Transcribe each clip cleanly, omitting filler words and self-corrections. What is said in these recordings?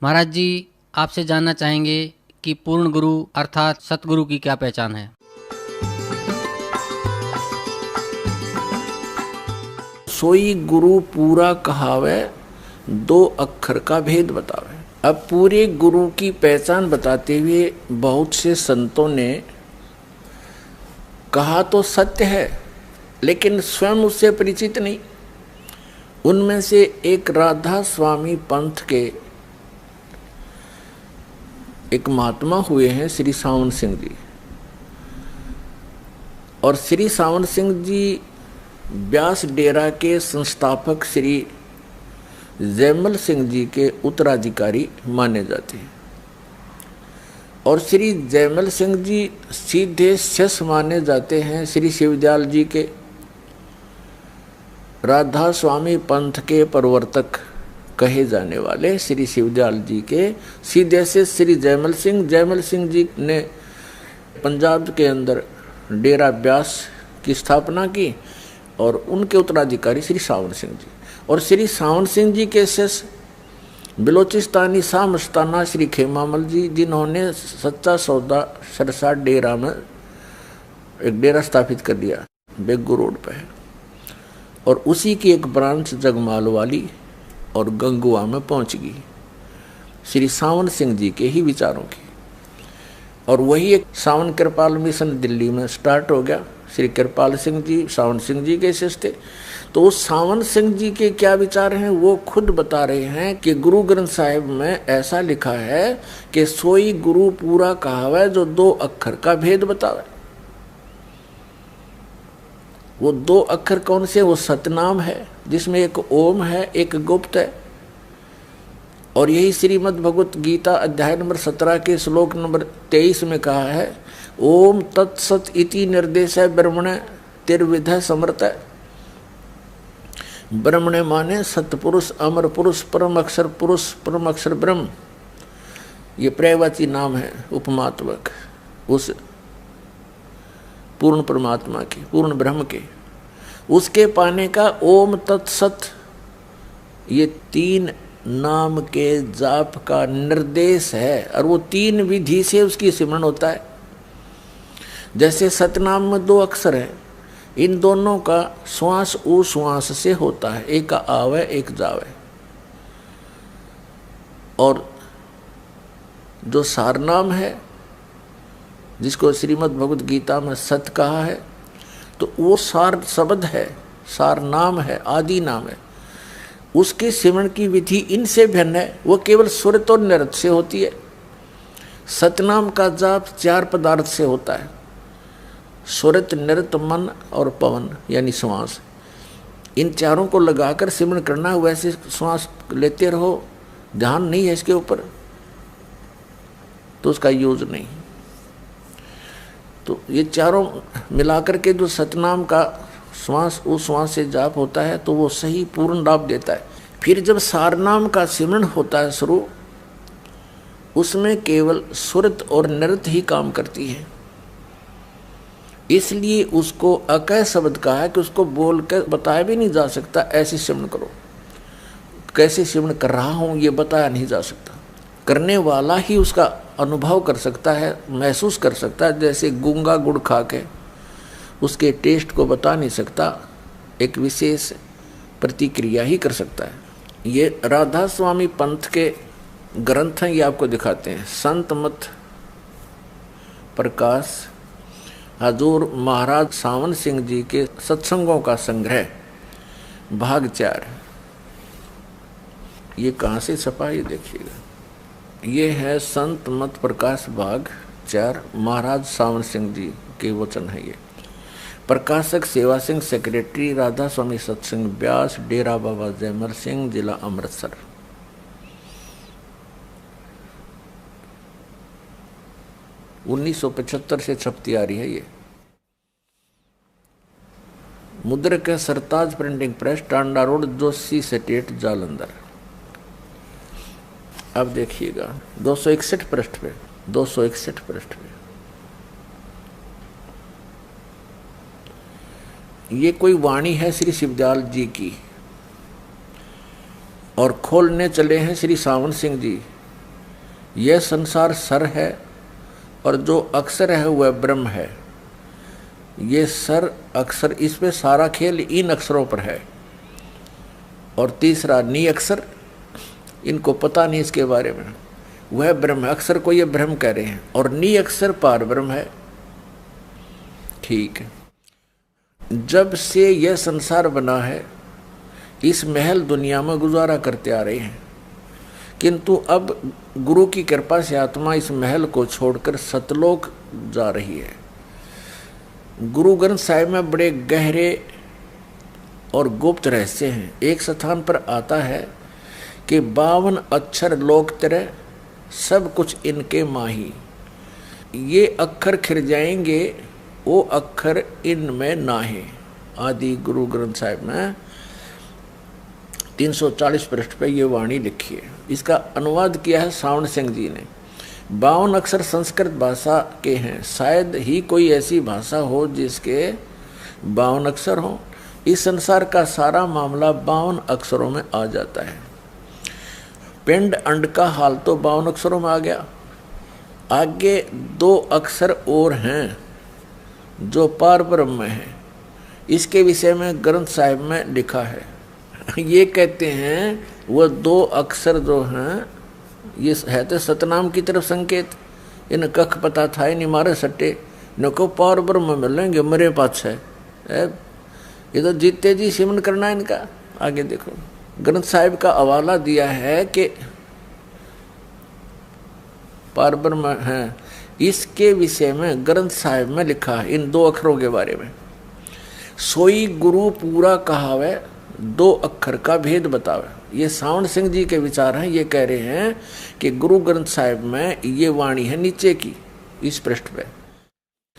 महाराज जी, आपसे जानना चाहेंगे कि पूर्ण गुरु अर्थात सतगुरु की क्या पहचान है। सोई गुरु पूरा कहावे, दो अक्षर का भेद बतावे। अब पूरे गुरु की पहचान बताते हुए बहुत से संतों ने कहा तो सत्य है, लेकिन स्वयं उससे परिचित नहीं। उनमें से एक राधा स्वामी पंथ के एक महात्मा हुए हैं श्री सावन सिंह जी। और श्री सावन सिंह जी व्यास डेरा के संस्थापक श्री जयमल सिंह जी के उत्तराधिकारी माने जाते हैं। और श्री जयमल सिंह जी सीधे शिष्य माने जाते हैं श्री शिवदयाल जी के। राधा स्वामी पंथ के प्रवर्तक कहे जाने वाले श्री शिवदयाल जी के सीधे से श्री जयमल सिंह जी ने पंजाब के अंदर डेरा व्यास की स्थापना की और उनके उत्तराधिकारी श्री सावन सिंह जी। और श्री सावन सिंह जी के शिष्य बिलोचिस्तानी शाह मस्ताना श्री खेमामल जी, जिन्होंने सच्चा सौदा सरसा डेरा में एक डेरा स्थापित कर दिया, बेगू रोड पे है। और उसी की एक ब्रांच जगमाल वाली और गंगुआ में पहुंच गई श्री सावन सिंह जी के ही विचारों की। और वही एक सावन कृपाल मिशन दिल्ली में स्टार्ट हो गया। श्री कृपाल सिंह जी सावन सिंह जी के शिष्य थे। तो उस सावन सिंह जी के क्या विचार हैं वो खुद बता रहे हैं कि गुरु ग्रंथ साहिब में ऐसा लिखा है कि सोई गुरु पूरा कहावे, जो दो अक्षर का भेद बतावे। वो दो अक्षर कौन से? वो सतनाम है, जिसमें एक ओम है, एक गुप्त है। और यही श्रीमद् भगवत गीता अध्याय नंबर 17 के श्लोक नंबर 23 में कहा है, ओम तत्सत इति निर्देश है ब्रह्मण तिर्विध समर्थ। ब्रह्मण माने सतपुरुष, अमर पुरुष, परम अक्षर ब्रह्म। ये पर्यायवाची नाम है उपमात्मक उस पूर्ण परमात्मा के, पूर्ण ब्रह्म के। उसके पाने का ओम तत्सत, ये तीन नाम के जाप का निर्देश है। और वो तीन विधि से उसकी सिमरन होता है। जैसे सतनाम में दो अक्षर है, इन दोनों का श्वास उ श्वास से होता है, एक आवे एक जावे। और जो सारनाम है, जिसको श्रीमद् भगवत गीता में सत कहा है, तो वो सार शब्द है, सार नाम है, आदि नाम है। उसके सिमरन की विधि इनसे भिन्न है। वो केवल सुरत और नृत्य से होती है। सतनाम का जाप 4 पदार्थ से होता है, सुरत, नृत्य, मन और पवन यानी श्वास। इन चारों को लगाकर सिमरन करना। वैसे श्वास लेते रहो, ध्यान नहीं है इसके ऊपर तो उसका यूज नहीं। तो ये चारों मिलाकर के जो सतनाम का श्वास उस श्वास से जाप होता है, तो वो सही पूर्ण लाभ देता है। फिर जब सारनाम का सिमरन होता है शुरू, उसमें केवल सुरत और नृत्य ही काम करती है। इसलिए उसको अकय शब्द कहा है कि उसको बोल कर बताया भी नहीं जा सकता ऐसे सिमरन करो। कैसे सिमरन कर रहा हूँ ये बताया नहीं जा सकता, करने वाला ही उसका अनुभव कर सकता है, महसूस कर सकता है। जैसे गूंगा गुड़ खा के उसके टेस्ट को बता नहीं सकता, एक विशेष प्रतिक्रिया ही कर सकता है। ये राधा स्वामी पंथ के ग्रंथ हैं, ये आपको दिखाते हैं। संत मत प्रकाश हजूर महाराज सावन सिंह जी के सत्संगों का संग्रह भाग 4। ये कहाँ से छपा ये देखिएगा। ये है संत मत प्रकाश भाग 4, महाराज सावन सिंह जी के वचन है। ये प्रकाशक सेवा सिंह, सेक्रेटरी राधा स्वामी सत्संग व्यास, डेरा बाबा जयमल सिंह, जिला अमृतसर। उन्नीस 1975 से छपती आ रही है ये। मुद्रक है Sartaj printing press, Tanda road, Joshi state, Jalandhar. अब देखिएगा 261 पृष्ठ पे, 261 पृष्ठ पे ये कोई वाणी है श्री शिवदयाल जी की। और खोलने चले हैं श्री सावन सिंह जी यह संसार सर है और जो अक्षर है वह ब्रह्म है। ये सर अक्षर, इस पे सारा खेल इन अक्षरों पर है। और तीसरा नी अक्षर, इनको पता नहीं इसके बारे में, वह ब्रह्म है। अक्षर को ये ब्रह्म कह रहे हैं और नी अक्षर पार ब्रह्म है। ठीक है, जब से यह संसार बना है इस महल दुनिया में गुजारा करते आ रहे हैं, किंतु अब गुरु की कृपा से आत्मा इस महल को छोड़कर सतलोक जा रही है। गुरु ग्रंथ साहिब में बड़े गहरे और गुप्त रहस्य हैं। एक स्थान पर आता है कि 52 अक्षर लोक तेरे, सब कुछ इनके माही। ये अक्षर खिर जाएंगे, वो अक्षर इनमें नाहे। आदि गुरु ग्रंथ साहिब में 340 पृष्ठ पे ये वाणी लिखी है। इसका अनुवाद किया है सावण सिंह जी ने। 52 अक्षर संस्कृत भाषा के हैं, शायद ही कोई ऐसी भाषा हो जिसके 52 अक्षर हों। इस संसार का सारा मामला 52 अक्षरों में आ जाता है। पिंड अंड का हाल तो 52 अक्षरों में आ गया। आगे 2 अक्षर और हैं जो पार ब्रह्म में है। इसके विषय में ग्रंथ साहिब में लिखा है। ये कहते हैं वह 2 अक्षर जो हैं, ये है तो सतनाम की तरफ संकेत। इन कख पता था इन मारे सट्टे नको पार ब्रह्म मिलेंगे मरे पाछ है। ये तो जीते जी सिमन करना है इनका। आगे देखो, ग्रंथ साहिब का हवाला दिया है कि पार ब्रह्म है। इसके विषय में ग्रंथ साहिब में लिखा है इन 2 अक्षरों के बारे में। सोई गुरु पूरा कहावे, 2 अक्षर का भेद बतावे। ये सावण सिंह जी के विचार हैं। ये कह रहे हैं कि गुरु ग्रंथ साहिब में ये वाणी है नीचे की, इस पृष्ठ पे।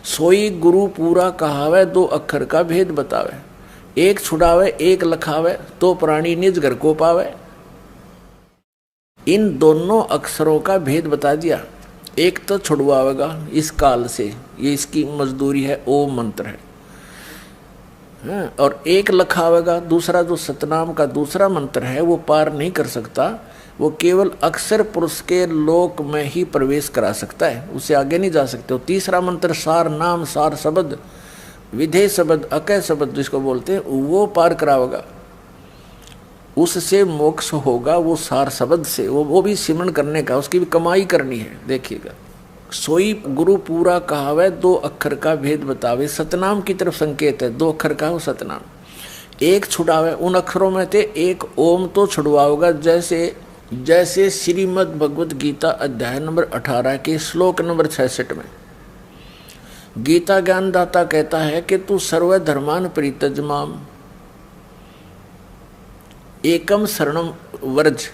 सोई गुरु पूरा कहावे, 2 अक्षर का भेद बतावे। एक छुड़ावे एक लखावे, तो प्राणी निज घर को पावे। इन दोनों अक्षरों का भेद बता दिया। एक तो छुड़वावेगा इस काल से, ये इसकी मजदूरी है, ओम मंत्र है। और एक लखावेगा, दूसरा जो सतनाम का दूसरा मंत्र है वो पार नहीं कर सकता। वो केवल अक्षर पुरुष के लोक में ही प्रवेश करा सकता है, उससे आगे नहीं जा सकते। और तीसरा मंत्र सार नाम, सार शब्द, विधेय शब्द, अकय शब्द जिसको बोलते हैं, वो पार करावेगा। उससे मोक्ष होगा, वो सार शब्द से। वो भी सिमरन करने का, उसकी भी कमाई करनी है। देखिएगा, सोई गुरु पूरा कहावे, 2 अक्षर का भेद बतावे। सतनाम की तरफ संकेत है, 2 अक्षर का हो सतनाम। एक छुड़ावे, उन अक्षरों में थे एक ओम तो छुड़वाओगा। जैसे श्रीमद् भगवद गीता अध्याय नंबर 18 के श्लोक नंबर 66 में गीता ज्ञानदाता कहता है कि तू सर्व धर्मान परित्यज माम एकम शरणम वर्ज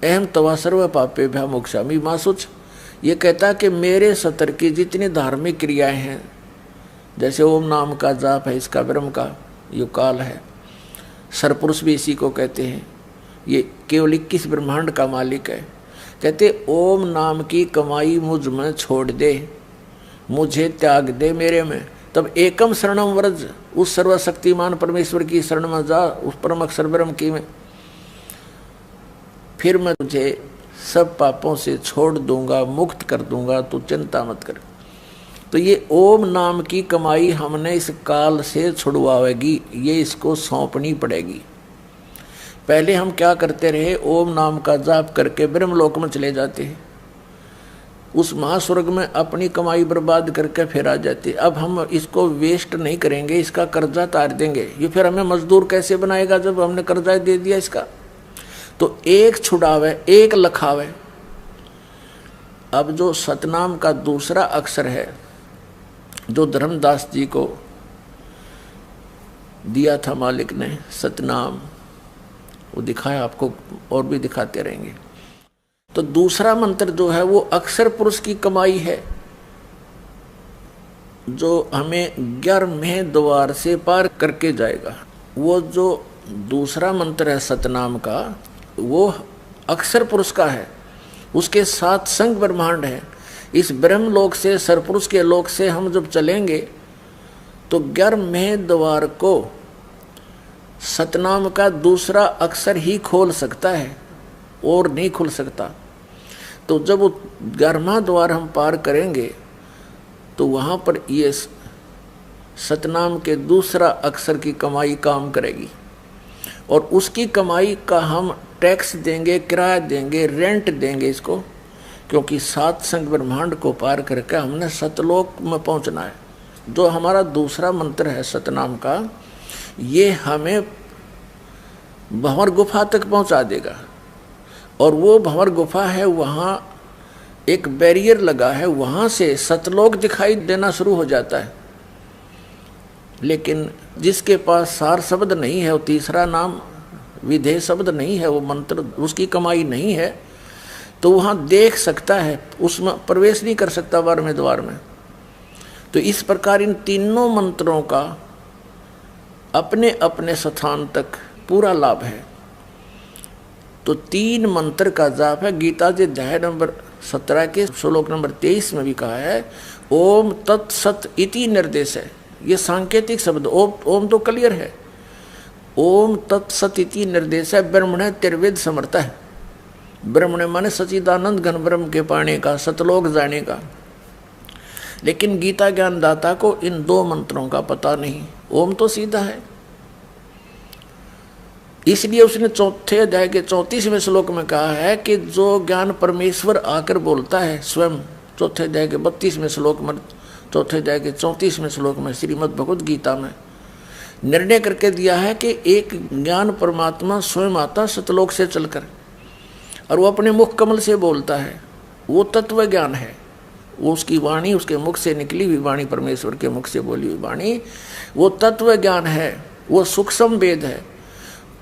अहम तवा सर्व पापेभ्यः मोक्षामि मा शुच। ये कहता कि मेरे सतर की जितनी धार्मिक क्रियाएं हैं, जैसे ओम नाम का जाप है, इसका ब्रह्म का यो काल है, सरपुरुष भी इसी को कहते हैं। ये केवल 21 ब्रह्मांड का मालिक है। कहते ओम नाम की कमाई मुझ में छोड़ दे, मुझे त्याग दे मेरे में। तब एकम शरणम व्रज, उस सर्वशक्तिमान परमेश्वर की शरण में जा, उस परम अक्षर ब्रह्म की में, फिर मैं तुझे सब पापों से छोड़ दूंगा, मुक्त कर दूंगा, तू चिंता मत कर। तो ये ओम नाम की कमाई हमने इस काल से छुड़वाएगी, ये इसको सौंपनी पड़ेगी। पहले हम क्या करते रहे, ओम नाम का जाप करके ब्रह्मलोक में चले जाते हैं, उस महास्वर्ग में अपनी कमाई बर्बाद करके फिर आ जाते। अब हम इसको वेस्ट नहीं करेंगे, इसका कर्जा तार देंगे। ये फिर हमें मजदूर कैसे बनाएगा जब हमने कर्जा दे दिया इसका। तो एक छुड़ावे एक लखावे। अब जो सतनाम का दूसरा अक्षर है जो धर्मदास जी को दिया था मालिक ने, सतनाम, वो दिखाया आपको और भी दिखाते रहेंगे। तो दूसरा मंत्र जो है वो अक्षर पुरुष की कमाई है, जो हमें 11वें द्वार से पार करके जाएगा। वो जो दूसरा मंत्र है सतनाम का, वो अक्षर पुरुष का है, उसके साथ संग ब्रह्मांड है। इस ब्रह्म लोक से, सरपुरुष के लोक से हम जब चलेंगे तो 11वें द्वार को सतनाम का दूसरा अक्षर ही खोल सकता है और नहीं खुल सकता। तो जब वो 11वां द्वार हम पार करेंगे तो वहाँ पर ये सतनाम के दूसरा अक्षर की कमाई काम करेगी, और उसकी कमाई का हम टैक्स देंगे, किराया देंगे, रेंट देंगे इसको, क्योंकि 7 संग ब्रह्मांड को पार करके हमने सतलोक में पहुंचना है। जो हमारा दूसरा मंत्र है सतनाम का, ये हमें भंवर गुफा तक पहुंचा देगा, और वो भंवर गुफा है, वहाँ एक बैरियर लगा है, वहाँ से सतलोक दिखाई देना शुरू हो जाता है। लेकिन जिसके पास सार शब्द नहीं है, वो तीसरा नाम विधेय शब्द नहीं है, वो मंत्र उसकी कमाई नहीं है, तो वहाँ देख सकता है, उसमें प्रवेश नहीं कर सकता 12वें द्वार में। तो इस प्रकार इन तीनों मंत्रों का अपने अपने स्थान तक पूरा लाभ है। तो 3 मंत्र का जाप है। गीता जी अध्याय नंबर 17 के श्लोक नंबर 23 में भी कहा है ओम तत्सत इति निर्देश है। ये सांकेतिक शब्द, ओम तो क्लियर है, ओम तत्सत इति निर्देश है। ब्रह्मण तिर्वेद समर्थ है। ब्रह्मण माने सचिदानंद घन ब्रह्म के पाने का, सतलोक जाने का। लेकिन गीता ज्ञानदाता को इन 2 मंत्रों का पता नहीं। ओम तो सीधा है, इसलिए उसने 4थे अध्याय के 34वें श्लोक में कहा है कि जो ज्ञान परमेश्वर आकर बोलता है स्वयं, 4थे अध्याय के 32वें श्लोक में, 4थे अध्याय के 34वें श्लोक में श्रीमद् भगवद गीता में निर्णय करके दिया है कि एक ज्ञान परमात्मा स्वयं आता सतलोक से चलकर, और वो अपने मुख कमल से बोलता है। वो तत्व ज्ञान है, वो उसकी वाणी, उसके मुख से निकली हुई वाणी, परमेश्वर के मुख से बोली हुई वाणी, वो तत्व ज्ञान है, वो सूक्ष्म वेद है।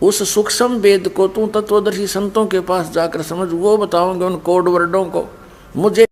उस सूक्ष्म वेद को तू तत्वदर्शी संतों के पास जाकर समझ, वो बताओगे उन कोड वर्डों को। मुझे